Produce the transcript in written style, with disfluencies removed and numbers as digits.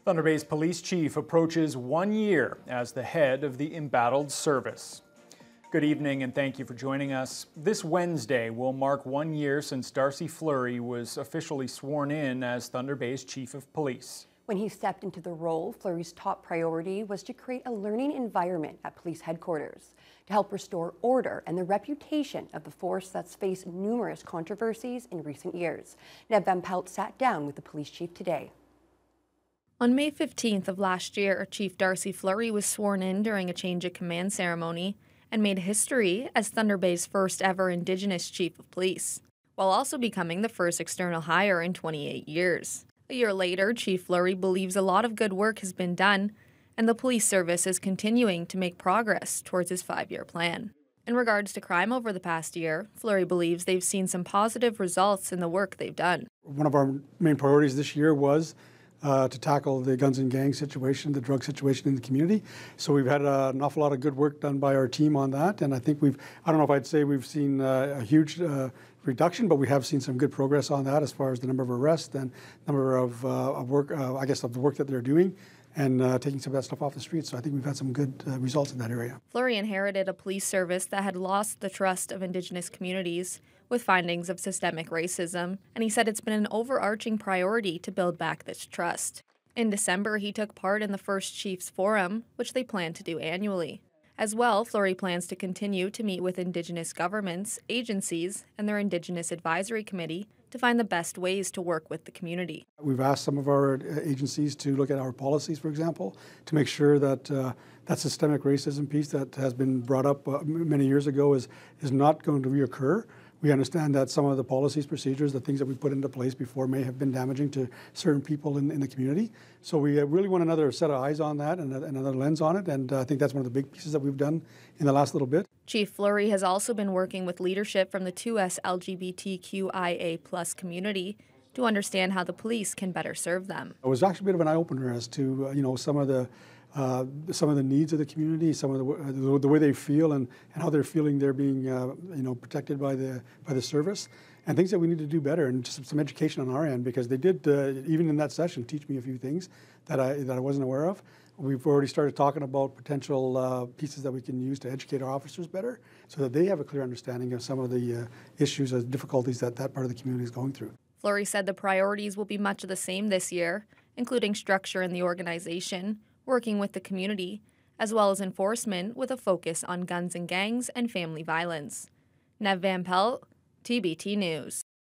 Thunder Bay's police chief approaches 1 year as the head of the embattled service. Good evening and thank you for joining us. This Wednesday will mark 1 year since Darcy Fleury was officially sworn in as Thunder Bay's chief of police. When he stepped into the role, Fleury's top priority was to create a learning environment at police headquarters to help restore order and the reputation of the force that's faced numerous controversies in recent years. Nev Van Pelt sat down with the police chief today. On May 15th of last year, Chief Darcy Fleury was sworn in during a change of command ceremony and made history as Thunder Bay's first ever Indigenous chief of police, while also becoming the first external hire in 28 years. A year later, Chief Fleury believes a lot of good work has been done, and the police service is continuing to make progress towards his 5-year plan. In regards to crime over the past year, Fleury believes they've seen some positive results in the work they've done. One of our main priorities this year was to tackle the guns and gangs situation, the drug situation in the community. So we've had an awful lot of good work done by our team on that, and I think I don't know if I'd say we've seen a huge reduction, but we have seen some good progress on that as far as the number of arrests and number of work, I guess, of the work that they're doing, and taking some of that stuff off the streets. So I think we've had some good results in that area. Fleury inherited a police service that had lost the trust of Indigenous communities with findings of systemic racism, and he said it's been an overarching priority to build back this trust. In December, he took part in the First Chiefs Forum, which they plan to do annually. As well, Fleury plans to continue to meet with Indigenous governments, agencies, and their Indigenous Advisory Committee to find the best ways to work with the community. We've asked some of our agencies to look at our policies, for example, to make sure that that systemic racism piece that has been brought up many years ago is not going to reoccur. We understand that some of the policies, procedures, the things that we put into place before may have been damaging to certain people in the community. So we really want another set of eyes on that and another lens on it, and I think that's one of the big pieces that we've done in the last little bit. Chief Fleury has also been working with leadership from the 2S LGBTQIA+ community to understand how the police can better serve them. It was actually a bit of an eye-opener as to some of the needs of the community, some of the way they feel and how they're feeling they're being protected by the service, and things that we need to do better, and just some education on our end, because they did even in that session teach me a few things that I wasn't aware of. We've already started talking about potential pieces that we can use to educate our officers better, so that they have a clear understanding of some of the issues and difficulties that part of the community is going through. Fleury said the priorities will be much the same this year, including structure in the organization, working with the community, as well as enforcement with a focus on guns and gangs and family violence. Nev Van Pelt, TBT News.